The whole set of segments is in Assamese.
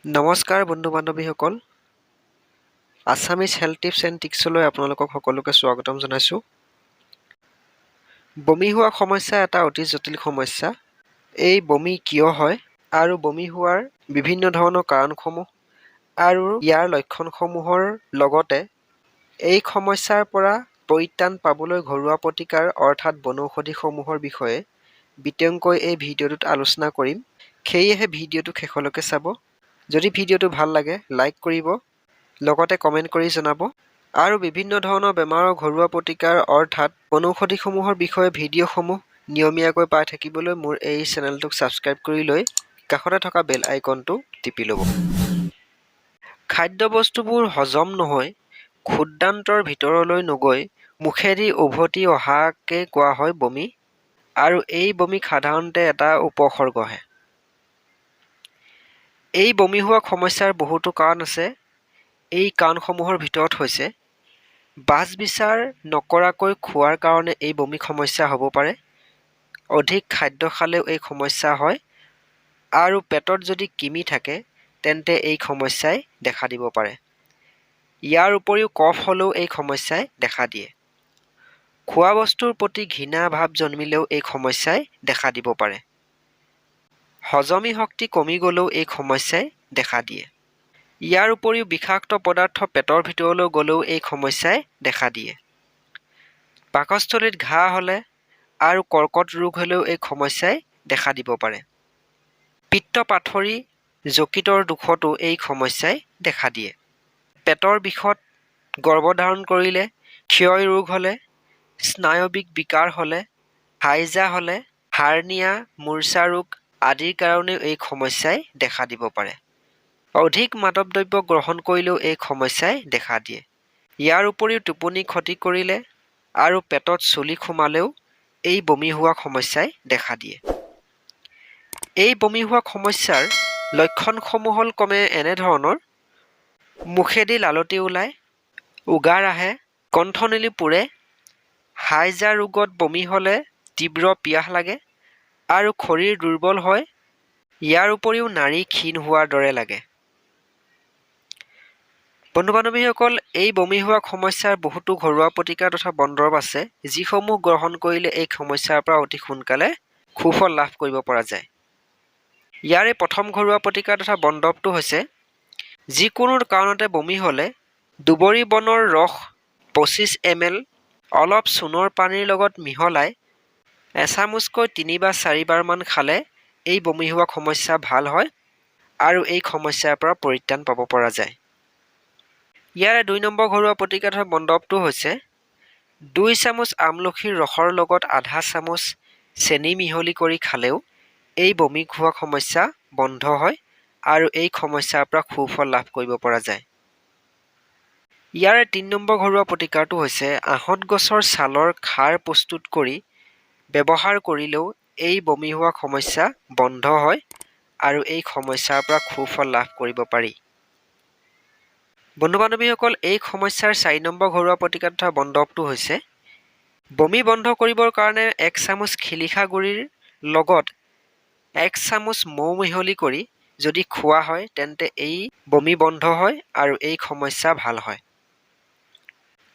নমস্কাৰ বন্ধু বান্ধৱীসকল, আছামিজ হেল্থ টিপছ এণ্ড ট্ৰিক্সলৈ আপোনালোকক সকলোকে স্বাগতম জনাইছোঁ। বমি হোৱা সমস্যা এটা অতি জটিল সমস্যা। এই বমি কিয় হয় আৰু বমি হোৱাৰ বিভিন্ন ধৰণৰ কাৰণসমূহ আৰু ইয়াৰ লক্ষণসমূহৰ লগতে এই সমস্যাৰ পৰা পৰিত্ৰাণ পাবলৈ ঘৰুৱা প্ৰতিকাৰ অৰ্থাৎ বনৌষধিসমূহৰ বিষয়ে বিতংকৈ এই ভিডিঅ'টোত আলোচনা কৰিম। সেয়েহে ভিডিঅ'টো শেষলৈকে চাব। যদি ভিডিঅ'টো ভাল লাগে লাইক কৰিব, লগতে কমেণ্ট কৰি জনাব আৰু বিভিন্ন ধৰণৰ বেমাৰৰ ঘৰুৱা প্ৰতিকাৰ অৰ্থাৎ বনৌষধিসমূহৰ বিষয়ে ভিডিঅ'সমূহ নিয়মীয়াকৈ পাই থাকিবলৈ মোৰ এই চেনেলটোক ছাবস্ক্ৰাইব কৰি লৈ কাষতে থকা বেল আইকনটো টিপি ল'ব। খাদ্যবস্তুবোৰ হজম নহয় ক্ষুদ্ৰান্তৰ ভিতৰলৈ নগৈ মুখেদি উভতি অহাকে কোৱা হয় বমি, আৰু এই বমিক সাধাৰণতে এটা উপসৰ্গহে। এই বমি হোৱা সমস্যাৰ বহুতো কাৰণ আছে। এই কাৰণসমূহৰ ভিতৰত হৈছে বাছ বিচাৰ নকৰাকৈ খোৱাৰ কাৰণে এই বমি সমস্যা হ'ব পাৰে, অধিক খাদ্য খালেও এই সমস্যা হয়, আৰু পেটত যদি কৃমি থাকে তেন্তে এই সমস্যাই দেখা দিব পাৰে। ইয়াৰ উপৰিও কফ হ'লেও এই সমস্যাই দেখা দিয়ে। খোৱা বস্তুৰ প্ৰতি ঘৃণা ভাৱ জন্মিলেও এই সমস্যাই দেখা দিব পাৰে। হজমী শক্তি কমি গ'লেও এই সমস্যাই দেখা দিয়ে। ইয়াৰ উপৰিও বিষাক্ত পদাৰ্থ পেটৰ ভিতৰলৈ গ'লেও এই সমস্যাই দেখা দিয়ে। পাকস্থলীত ঘাঁ হ'লে আৰু কৰ্কট ৰোগ হ'লেও এই সমস্যাই দেখা দিব পাৰে। পিত্তপাথৰী যকৃতৰ দোষতো এই সমস্যাই দেখা দিয়ে। পেটৰ বিষত, গৰ্ভধাৰণ কৰিলে, ক্ষয় ৰোগ হ'লে, স্নায়ৱিক বিকাৰ হ'লে, হাইজা হ'লে, হাৰ্নিয়া, মূৰ্ছা ৰোগ আদিৰ কাৰণেও এই সমস্যাই দেখা দিব পাৰে। অধিক মাদক দ্ৰব্য গ্ৰহণ কৰিলেও এই সমস্যাই দেখা দিয়ে। ইয়াৰ উপৰিও টোপনি ক্ষতি কৰিলে আৰু পেটত চুলি সোমালেও এই বমি হোৱা সমস্যাই দেখা দিয়ে। এই বমি হোৱা সমস্যাৰ লক্ষণসমূহ হ'ল ক্ৰমে এনেধৰণৰ: মুখেদি লালতি ওলায়, উগাৰ আহে, কণ্ঠনলী পোৰে, হাইজা ৰোগত বমি হ'লে তীব্ৰ পিয়াহ লাগে আৰু শৰীৰ দুৰ্বল হয়। ইয়াৰ উপৰিও নাড়ী ক্ষীণ হোৱাৰ দৰে লাগে। বন্ধু বান্ধৱীসকল, এই বমি হোৱা সমস্যাৰ বহুতো ঘৰুৱা প্ৰতিকাৰ তথা বনদৰৱ আছে, যিসমূহ গ্ৰহণ কৰিলে এই সমস্যাৰ পৰা অতি সোনকালে সুফল লাভ কৰিব পৰা যায়। ইয়াৰে প্ৰথম ঘৰুৱা প্ৰতিকাৰ তথা বনদৰৱটো হৈছে যিকোনো কাৰণতে বমি হ'লে দুবৰি বনৰ ৰস 25 ml অলপ চূণৰ পানীৰ লগত মিহলাই এচামুচকৈ 3 বা 4 বাৰমান খালে এই বমি হোৱা সমস্যা ভাল হয় আৰু এই সমস্যাৰ পৰা পৰিত্ৰাণ পাব পৰা যায়। ইয়াৰে 2 নম্বৰ ঘৰুৱা প্ৰতিকাৰ তথা বনদৰৱটো হৈছে 2 চামুচ আমলখিৰ ৰসৰ লগত আধা চামুচ চেনি মিহলি কৰি খালেও এই বমি হোৱা সমস্যা বন্ধ হয় আৰু এই সমস্যাৰ পৰা সুফল লাভ কৰিব পৰা যায়। ইয়াৰে 3 নম্বৰ ঘৰুৱা প্ৰতিকাৰটো হৈছে আহঁত গছৰ ছালৰ খাৰ প্ৰস্তুত কৰি ব্যৱহাৰ কৰিলেও এই বমি হোৱা সমস্যা বন্ধ হয় আৰু এই সমস্যাৰ পৰা সুফল লাভ কৰিব পাৰি। বন্ধু বান্ধৱীসকল, এই সমস্যাৰ 4 নম্বৰ ঘৰুৱা প্ৰতিকাৰ তথা বনদৰৱটো হৈছে বমি বন্ধ কৰিবৰ কাৰণে 1 চামুচ শিলিখা গুড়িৰ লগত 1 চামুচ মৌ মিহলি কৰি যদি খোৱা হয় তেন্তে এই বমি বন্ধ হয় আৰু এই সমস্যা ভাল হয়।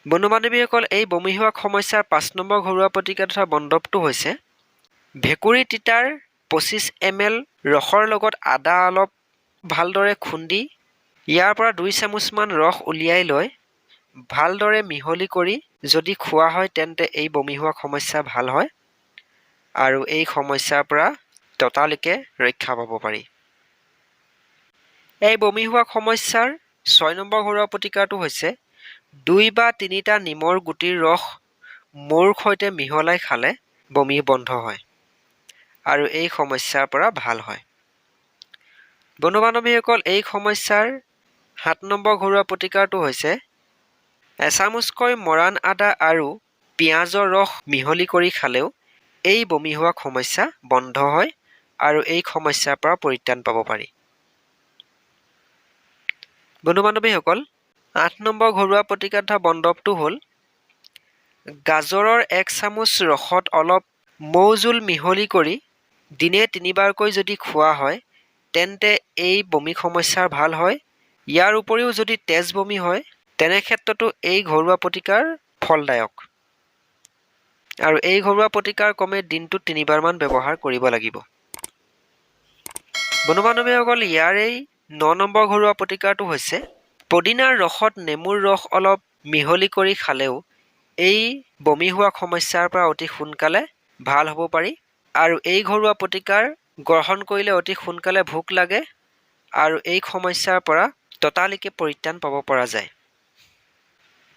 বন্ধু বান্ধৱীসকল, এই বমি হোৱা সমস্যাৰ 5 নম্বৰ ঘৰুৱা প্ৰতিকাৰ তথা বনদৰৱটো হৈছে ভেকুৰী তিতাৰ 25 ml ৰসৰ লগত আদা অলপ ভালদৰে খুন্দি ইয়াৰ পৰা 2 চামুচমান ৰস উলিয়াই লৈ ভালদৰে মিহলি কৰি যদি খোৱা হয় তেন্তে এই বমি হোৱা সমস্যা ভাল হয় আৰু এই সমস্যাৰ পৰা ততালিকে ৰক্ষা পাব পাৰি। এই বমি হোৱা সমস্যাৰ 6 নম্বৰ ঘৰুৱা প্ৰতিকাৰটো হৈছে 2 বা 3টা নিমৰ গুটিৰ ৰস মৌৰ সৈতে মিহলাই খালে বমি বন্ধ হয় আৰু এই সমস্যাৰ পৰা ভাল হয়। বন্ধু বান্ধৱীসকল, এই সমস্যাৰ 7 নম্বৰ ঘৰুৱা প্ৰতিকাৰটো হৈছে এচামুচকৈ মৰাণ আদা আৰু পিঁয়াজৰ ৰস মিহলি কৰি খালেও এই বমি হোৱা সমস্যা বন্ধ হয় আৰু এই সমস্যাৰ পৰা পৰিত্ৰাণ পাব পাৰি। বন্ধু বান্ধৱীসকল, 8 নম্বৰ ঘৰুৱা প্ৰতিকাৰ তথা বনদৰৱটো হ'ল গাজৰৰ 1 চামুচ ৰসত অলপ মৌজোল মিহলি কৰি দিনে 3 বাৰকৈ যদি খোৱা হয় তেন্তে এই বমি সমস্যাৰ ভাল হয়। ইয়াৰ উপৰিও যদি তেজ বমি হয় তেনে ক্ষেত্ৰতো এই ঘৰুৱা প্ৰতিকাৰ ফলদায়ক। আৰু এই ঘৰুৱা প্ৰতিকাৰ কমে দিনটোত 3বাৰ মান ব্যৱহাৰ কৰিব লাগিব। বন্ধু-বান্ধৱীসকল, ইয়াৰ এই 9 নম্বৰ ঘৰুৱা প্ৰতিকাৰটো হৈছে পদিনাৰ ৰসত নেমুৰ ৰস অলপ মিহলি কৰি খালেও এই বমি হোৱা সমস্যাৰ পৰা অতি সোনকালে ভাল হ'ব পাৰি। আৰু এই ঘৰুৱা প্ৰতিকাৰ গ্ৰহণ কৰিলে অতি সোনকালে ভোক লাগে আৰু এই সমস্যাৰ পৰা ততালিকে পৰিত্ৰাণ পাব পৰা যায়।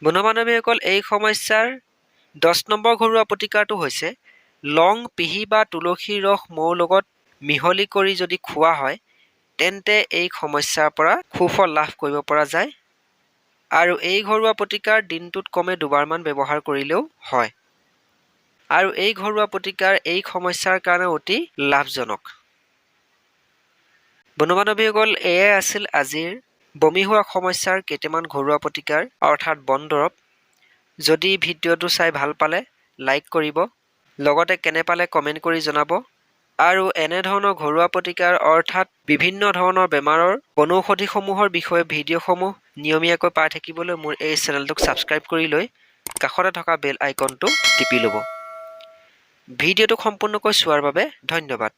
বন্ধু-বান্ধৱীসকল, এই সমস্যাৰ 10 নম্বৰ ঘৰুৱা প্ৰতিকাৰটো হৈছে লং, পিহি বা তুলসীৰ ৰস মৌৰ লগত মিহলি কৰি যদি খোৱা হয় তেন্তে এই সমস্যাৰ পৰা সুফল লাভ কৰিব পৰা যায়। আৰু এই ঘৰুৱা প্ৰতিকাৰ দিনটোত কমে 2বাৰ মান ব্যৱহাৰ কৰিলেও হয়। আৰু এই ঘৰুৱা প্ৰতিকাৰ এই সমস্যাৰ কাৰণে অতি লাভজনক। বন্ধু-বান্ধৱীসকল, এয়াই আছিল আজিৰ বমি হোৱা সমস্যাৰ কেইটামান ঘৰুৱা প্ৰতিকাৰ অৰ্থাৎ বন দৰৱ। যদি ভিডিঅ'টো চাই ভাল পালে লাইক কৰিব, লগতে কেনে পালে কমেণ্ট কৰি জনাব। আৰু এনেধৰণৰ ঘৰুৱা প্ৰতিকাৰ অৰ্থাৎ বিভিন্ন ধৰণৰ বেমাৰৰ বনৌষধিসমূহৰ বিষয়ে ভিডিঅ'সমূহ নিয়মীয়াকৈ পাই থাকিবলৈ মোৰ এই চেনেলটোক ছাবস্ক্ৰাইব কৰি লৈ কাষতে থকা বেল আইকনটো টিপি ল'ব। ভিডিঅ'টো সম্পূৰ্ণকৈ চোৱাৰ বাবে ধন্যবাদ।